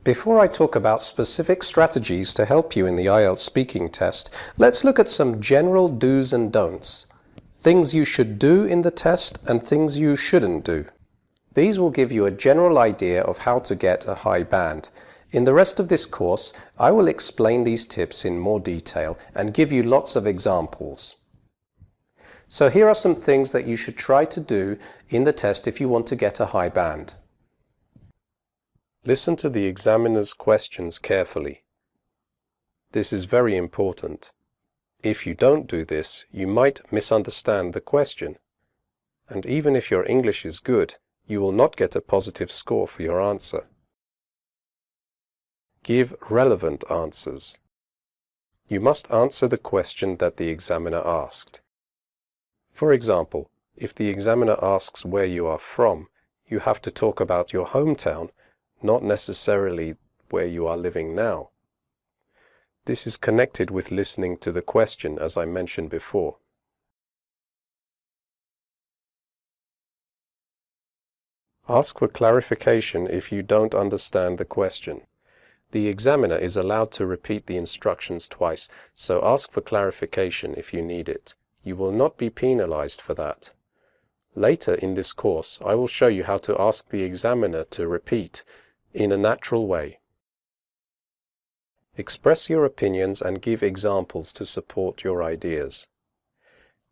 Before I talk about specific strategies to help you in the IELTS speaking test, let's look at some general do's and don'ts. Things you should do in the test and things you shouldn't do. These will give you a general idea of how to get a high band. In the rest of this course, I will explain these tips in more detail and give you lots of examples. So here are some things that you should try to do in the test if you want to get a high band. Listen to the examiner's questions carefully. This is very important. If you don't do this, you might misunderstand the question. And even if your English is good, you will not get a positive score for your answer. Give relevant answers. You must answer the question that the examiner asked. For example, if the examiner asks where you are from, you have to talk about your hometown, not necessarily where you are living now. This is connected with listening to the question, as I mentioned before. Ask for clarification if you don't understand the question. The examiner is allowed to repeat the instructions twice, so ask for clarification if you need it. You will not be penalized for that. Later in this course, I will show you how to ask the examiner to repeat in a natural way. Express your opinions and give examples to support your ideas.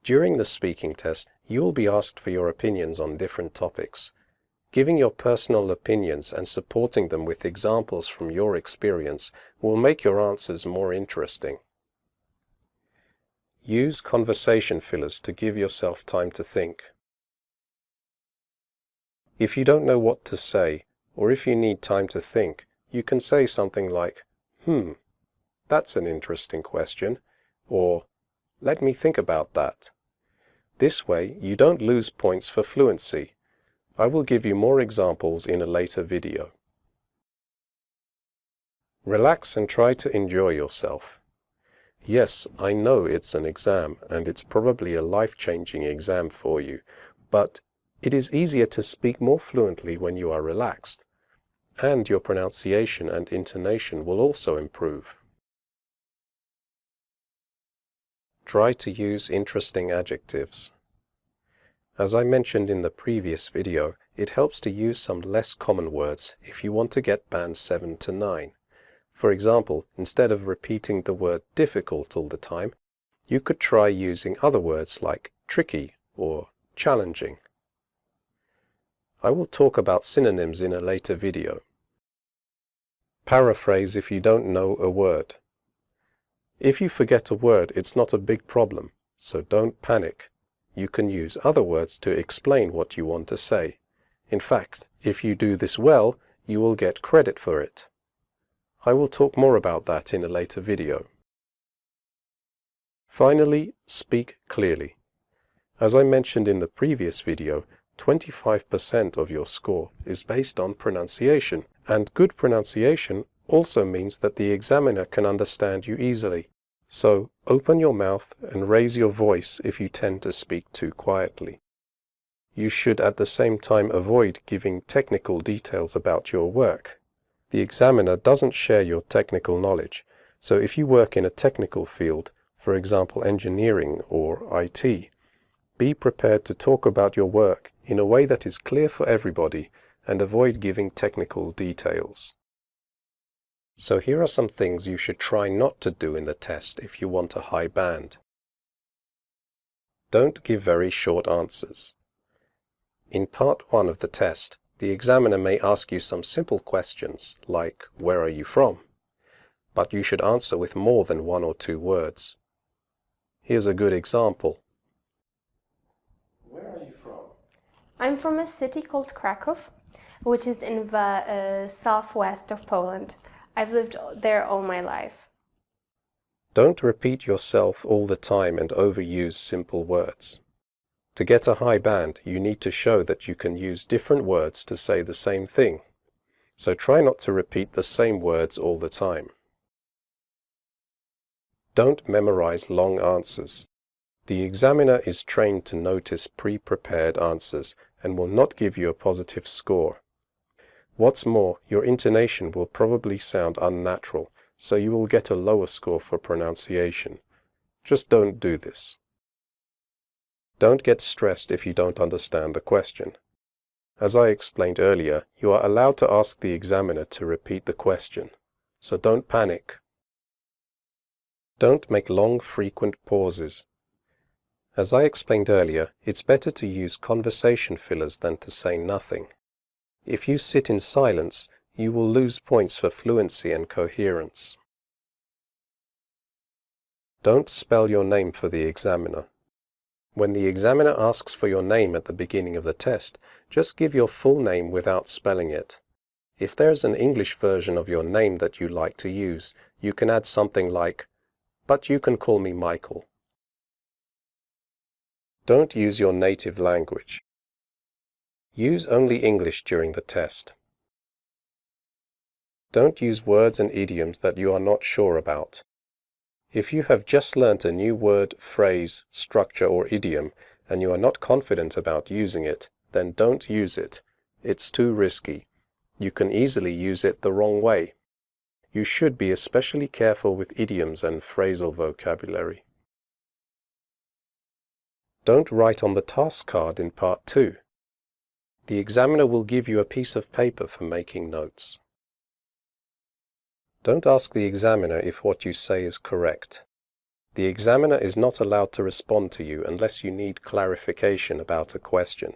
During the speaking test, you will be asked for your opinions on different topics. Giving your personal opinions and supporting them with examples from your experience will make your answers more interesting. Use conversation fillers to give yourself time to think. If you don't know what to say, or if you need time to think, you can say something like, that's an interesting question, or let me think about that. This way, you don't lose points for fluency. I will give you more examples in a later video. Relax and try to enjoy yourself. Yes, I know it's an exam, and it's probably a life-changing exam for you, but it is easier to speak more fluently when you are relaxed, and your pronunciation and intonation will also improve. Try to use interesting adjectives. As I mentioned in the previous video, it helps to use some less common words if you want to get bands 7 to 9. For example, instead of repeating the word difficult all the time, you could try using other words like tricky or challenging. I will talk about synonyms in a later video. Paraphrase if you don't know a word. If you forget a word, it's not a big problem, so don't panic. You can use other words to explain what you want to say. In fact, if you do this well, you will get credit for it. I will talk more about that in a later video. Finally, speak clearly. As I mentioned in the previous video, 25% of your score is based on pronunciation, and good pronunciation also means that the examiner can understand you easily. So, open your mouth and raise your voice if you tend to speak too quietly. You should at the same time avoid giving technical details about your work. The examiner doesn't share your technical knowledge, so if you work in a technical field, for example engineering or IT, be prepared to talk about your work in a way that is clear for everybody and avoid giving technical details. So here are some things you should try not to do in the test if you want a high band. Don't give very short answers. In part 1 of the test, the examiner may ask you some simple questions like, where are you from? But you should answer with more than 1 or 2 words. Here's a good example. Where are you from? I'm from a city called Krakow, which is in the southwest of Poland. I've lived there all my life. Don't repeat yourself all the time and overuse simple words. To get a high band, you need to show that you can use different words to say the same thing. So try not to repeat the same words all the time. Don't memorize long answers. The examiner is trained to notice pre-prepared answers and will not give you a positive score. What's more, your intonation will probably sound unnatural, so you will get a lower score for pronunciation. Just don't do this. Don't get stressed if you don't understand the question. As I explained earlier, you are allowed to ask the examiner to repeat the question, so don't panic. Don't make long, frequent pauses. As I explained earlier, it's better to use conversation fillers than to say nothing. If you sit in silence, you will lose points for fluency and coherence. Don't spell your name for the examiner. When the examiner asks for your name at the beginning of the test, just give your full name without spelling it. If there's an English version of your name that you like to use, you can add something like, "But you can call me Michael." Don't use your native language. Use only English during the test. Don't use words and idioms that you are not sure about. If you have just learnt a new word, phrase, structure, or idiom, and you are not confident about using it, then don't use it. It's too risky. You can easily use it the wrong way. You should be especially careful with idioms and phrasal vocabulary. Don't write on the task card in Part 2. The examiner will give you a piece of paper for making notes. Don't ask the examiner if what you say is correct. The examiner is not allowed to respond to you unless you need clarification about a question.